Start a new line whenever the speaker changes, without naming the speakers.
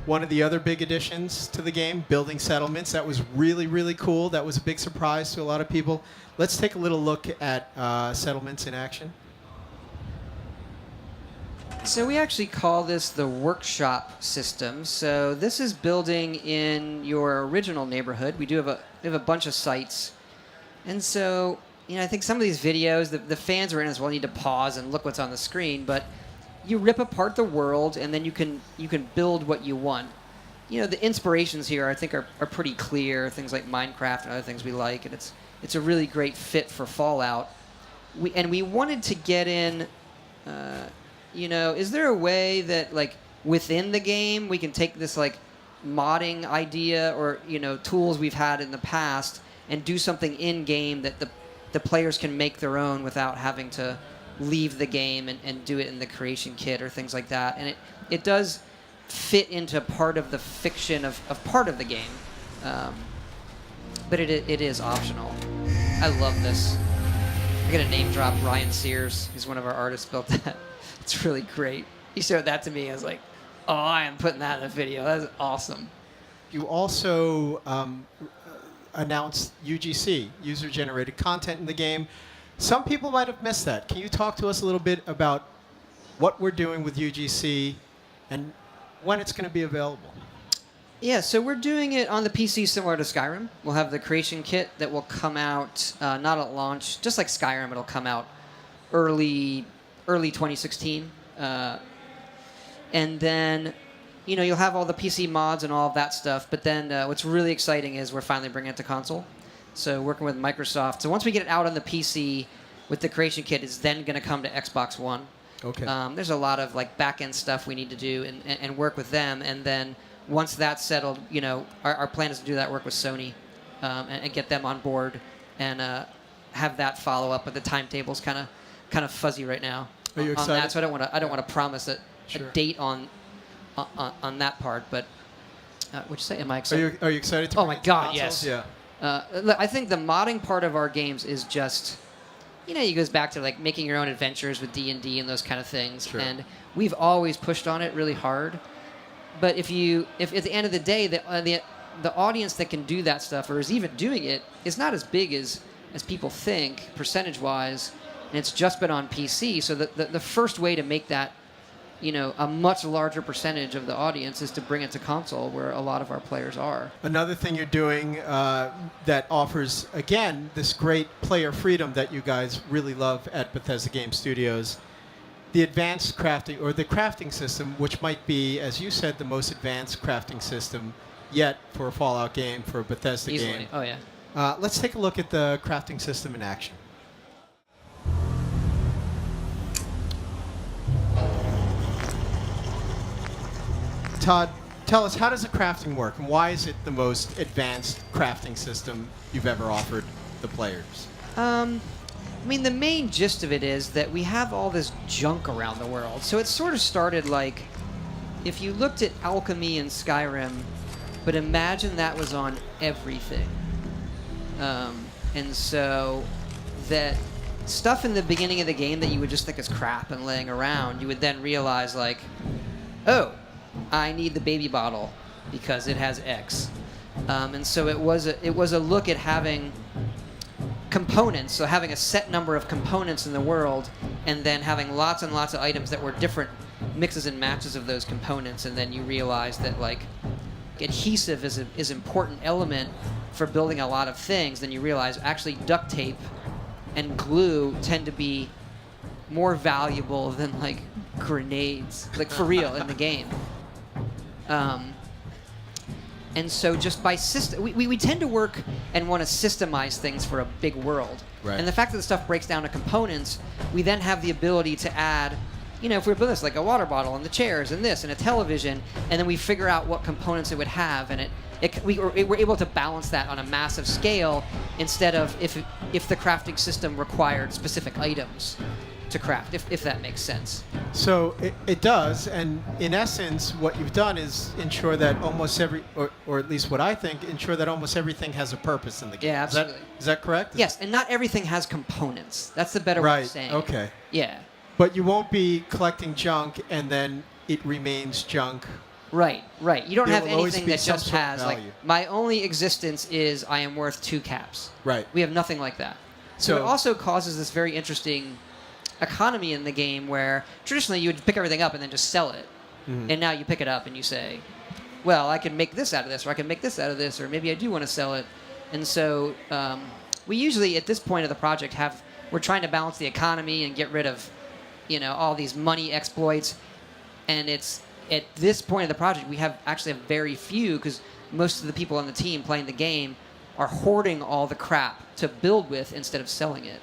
one of the other big additions to the game, building settlements. That was really, really cool. That was a big surprise to a lot of people. Let's take a little look at settlements in action.
So we actually call this the workshop system. So this is building in your original neighborhood. We have a bunch of sites. And so, I think some of these videos, the fans are in as well need to pause and look what's on the screen, but you rip apart the world and then you can build what you want. The inspirations here I think are pretty clear, things like Minecraft and other things we like, and it's a really great fit for Fallout. We wanted to get in is there a way that within the game we can take this modding idea or tools we've had in the past and do something in game that the players can make their own without having to leave the game and do it in the creation kit or things like that. And it does fit into part of the fiction of part of the game, but it is optional. I love this. I'm gonna name drop Ryan Sears. He's one of our artists, built that. It's really great. He showed that to me. I was like, oh, I am putting that in a video. That's awesome.
You also announced UGC, user-generated content in the game. Some people might have missed that. Can you talk to us a little bit about what we're doing with UGC and when it's going to be available?
Yeah, so we're doing it on the PC similar to Skyrim. We'll have the creation kit that will come out, not at launch, just like Skyrim, it'll come out early 2016. And then, you'll have all the PC mods and all of that stuff. But then what's really exciting is we're finally bringing it to console. So working with Microsoft. So once we get it out on the PC with the creation kit, it's then going to come to Xbox One.
Okay.
There's a lot of back-end stuff we need to do and work with them. And then once that's settled, our plan is to do that work with Sony and get them on board and have that follow up. But the timetable's kind of fuzzy right now.
Are you excited?
On that, so I don't want to promise a date on that part. But what'd you say? Am I excited?
Are you excited to?
Oh my God,
consoles?
yes.
Yeah.
Look, I think the modding part of our games is just, it goes back to making your own adventures with D&D and those kind of things.
Sure.
And we've always pushed on it really hard. But if at the end of the day, the audience that can do that stuff or is even doing it is not as big as people think percentage-wise, and it's just been on PC. So the first way to make that a much larger percentage of the audience is to bring it to console, where a lot of our players are.
Another thing you're doing that offers, again, this great player freedom that you guys really love at Bethesda Game Studios, the advanced crafting, or the crafting system, which might be, as you said, the most advanced crafting system yet for a Fallout game, for a Bethesda
Easily.
game.
Oh, yeah.
Let's take a look at the crafting system in action. Todd, tell us, how does the crafting work, and why is it the most advanced crafting system you've ever offered the players?
The main gist of it is that we have all this junk around the world. So it sort of started if you looked at alchemy in Skyrim, but imagine that was on everything. And so that stuff in the beginning of the game that you would just think is crap and laying around, you would then realize oh, I need the baby bottle because it has X. And so it was a look at having components, so having a set number of components in the world, and then having lots and lots of items that were different mixes and matches of those components, and then you realize that adhesive is an important element for building a lot of things. Then you realize actually duct tape and glue tend to be more valuable than grenades, for real, in the game. And so just by system, we tend to work and want to systemize things for a big world.
Right.
And the fact that the stuff breaks down to components, we then have the ability to add, if we put this a water bottle and the chairs and this and a television, and then we figure out what components it would have, and we're able to balance that on a massive scale instead of if the crafting system required specific items to craft, if that makes sense.
So it does, and in essence, what you've done is ensure that almost every, or at least what I think, ensure that almost everything has a purpose in the game.
Yeah, absolutely.
Is that correct?
Yes, and not everything has components. That's the better way of saying it.
Okay.
Yeah.
But you won't be collecting junk and then it remains junk
Right, right. You don't
There
have
will always
anything
be
that
some
just
sort of
has like
value.
my only existence is I am worth 2 caps.
Right.
We have nothing like that. So it
So-
also causes this very interesting economy in the game where traditionally you would pick everything up and then just sell it. And now you pick it up and you say, well, I can make this out of this, or I can make this out of this, or maybe I do want to sell it. And so we usually, at this point of the project, we're trying to balance the economy and get rid of, all these money exploits. And it's at this point of the project, we have actually have very few, because most of the people on the team playing the game are hoarding all the crap to build with instead of selling it.